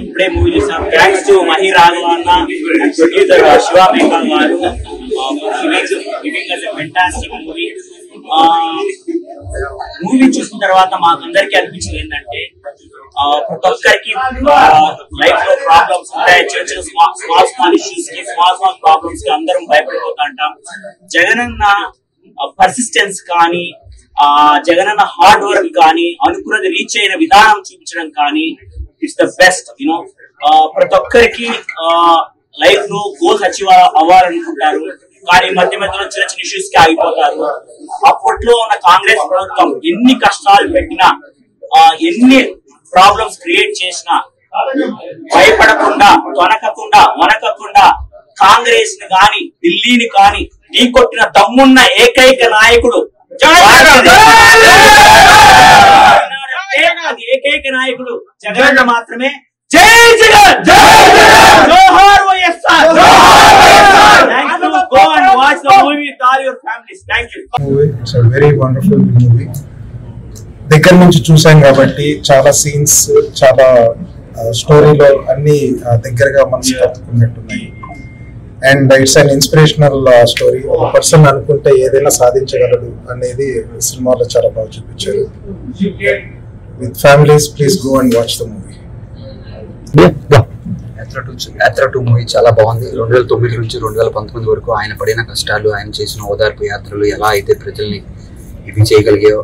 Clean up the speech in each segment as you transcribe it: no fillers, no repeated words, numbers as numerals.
ఇప్పుడే మూవీ చూసాం. Thanks to Mahi Raghava అన్న, ప్రొడ్యూసర్ శివ మేఘా గారు, ఫెంటాస్టిక్ మూవీ. మూవీ చూసిన తర్వాత మాకందరికి అనిపించింది ఏంటంటే ప్రతి ఒక్కరికి లైఫ్ లో ప్రాబ్లమ్స్ ఉంటాయి. చిన్న చిన్న స్మాల్ ఇష్యూస్ కి, స్మాల్ ప్రాబ్లమ్స్ కి అందరం భయపడిపోతా ఉంటాం. జగనన్న పర్సిస్టెన్స్ కానీ, జగనన్న హార్డ్ వర్క్ కానీ, అనుకున్నది రీచ్ అయిన విధానం చూపించడం కానీ, ఇట్స్ ద బెస్ట్. యూనో ప్రతి ఒక్కరికి లైఫ్ లో గోల్స్ అచీవ్ అవ్వాలనుకుంటారు, కానీ మధ్య మధ్యలో చిన్న చిన్న ఇష్యూస్ కి ఆగిపోతారు. అప్పట్లో ఉన్న కాంగ్రెస్ ప్రభుత్వం ఎన్ని కష్టాలు పెట్టినా, ఎన్ని ప్రాబ్లమ్స్ క్రియేట్ చేసినా భయపడకుండా, వనకకుండా కాంగ్రెస్ ని గాని, ఢిల్లీని కానీ ఢీ కొట్టిన దమ్మున్న ఏకైక నాయకుడు అది ఏకైక నాయకుడు జగన్ మాత్రమే. జై జగన్, జోహార్ YSR. Go and watch the movie with all your families. Thank you. It's a very wonderful movie. దగ్గర నుంచి చూసాం కాబట్టి చాలా సీన్స్, చాలా స్టోరీలో అన్ని దగ్గరగా మనసు కట్టుకున్నట్టున్నాయి. And it's an inspirational story. ఒక పర్సన్ అనుకుంటే ఏదైనా సాధించగలడు అనేది సినిమాలో చాలా బాగా చూపించారు. With families please go and watch the movie. Yatra 2 movie చాలా బాగుంది. 2009 నుంచి 2019 వరకు ఆయన పడిన కష్టాలు, ఆయన చేసిన ఓదార్పు యాత్రలు ఎలా అయితే ప్రజల్ని ఇది చేయగలిగాయో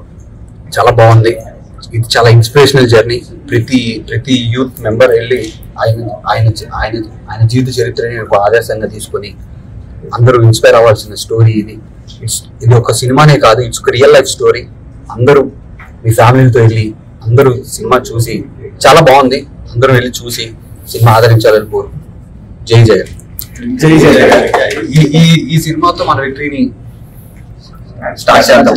చాలా బాగుంది. ఇది చాలా ఇన్స్పిరేషనల్ జర్నీ. ప్రతి యూత్ మెంబర్ వెళ్ళి ఆయన జీవిత చరిత్రని ఒక ఆదర్శంగా తీసుకొని అందరూ ఇన్స్పైర్ అవ్వాల్సిన స్టోరీ ఇది. ఇది ఒక సినిమానే కాదు, ఇట్స్ ఒక రియల్ లైఫ్ స్టోరీ. అందరూ మీ ఫ్యామిలీతో వెళ్ళి అందరూ సినిమా చూసి, చాలా బాగుంది, అందరూ వెళ్ళి చూసి సినిమా ఆదరించాలని కోరు. జై జగన్. ఈ సినిమాతో మన విక్టరీని స్టార్ట్ చేద్దాం.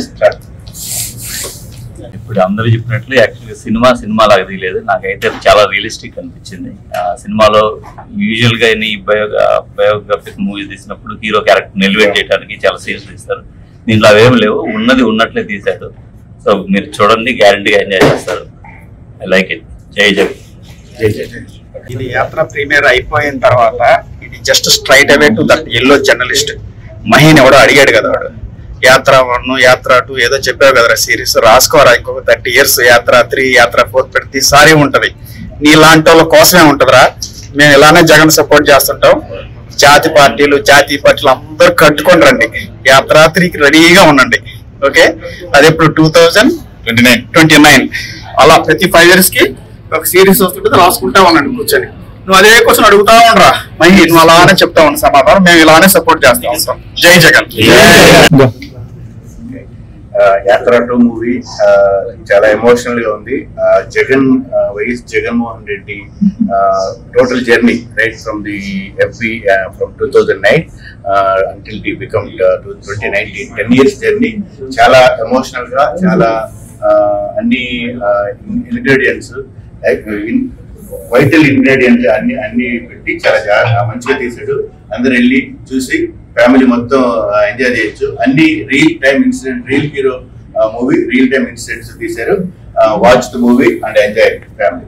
ఇప్పుడు అందరూ చెప్పినట్లు యాక్చువల్గా సినిమా లాగా తీయలేదు, నాకైతే చాలా రియలిస్టిక్ అనిపించింది. సినిమాలో యూజువల్ గా బయోగ్రఫిక్ మూవీస్ తీసినప్పుడు హీరో క్యారెక్టర్ ఎలివేట్ చేయడానికి చాలా సీన్స్ తీస్తారు. దీంట్లో అవేమి లేవు, ఉన్నది ఉన్నట్లే తీశాడు. సో మీరు చూడండి, గ్యారంటీగా ఎంజాయ్ చేస్తారు. I like it. జై జగన్. జై జగన్. ఇది యాత్ర ప్రీమియర్ అయిపోయిన తర్వాత ఇది just straight away to that yellow journalist Maheen ఎవడో అడిగాడు కదా, వాడు యాత్ర 1, యాత్ర 2 ఏదో చెప్పావు కదరా సిరీస్, రాసుకోరా ఇంకొక 30 years యాత్ర 3, యాత్ర 4 ప్రతిసారి ఉంటది. నీలాంటి వాళ్ళ కోసమే ఉంటదిరా. మేము ఇలానే జగన్ సపోర్ట్ చేస్తుంటాం. జాతీయ పార్టీలు అందరూ కట్టుకొని రండి. యాత్ర 3కి రెడీగా ఉండండి. ఓకే, అది ఇప్పుడు 2029 అలా ప్రతి 5 years కి ఒక సిరీస్ వస్తుంటే రాసుకుంటా ఉన్నాడు కూర్చొని. నువ్వు అదే క్వశ్చన్ అడుగుతా ఉండరా మహి, నువ్వు అలానే చెప్తా ఉన్నా సమాధానం. మేము ఇలానే సపోర్ట్ చేస్తా ఉంటాం. జై జగన్. యాత్ర 2 మూవీ చాలా ఎమోషనల్ గా ఉంది. Jagan YS Jaganmohan Reddy total journey right from the MP from 2009 until he become 2019 10 years journey. చాలా ఎమోషనల్ గా, చాలా అన్ని ఇంగ్రీడియంట్స్, వైటల్ ఇంగ్రీడియంట్స్ అన్ని పెట్టి చాలా మంచిగా తీసాడు. అందరు వెళ్ళి చూసి ఫ్యామిలీ మొత్తం ఎంజాయ్ చేయొచ్చు. అన్ని real time incident, real hero movie, real time incidents తీశారు. Watch the movie and enjoy family.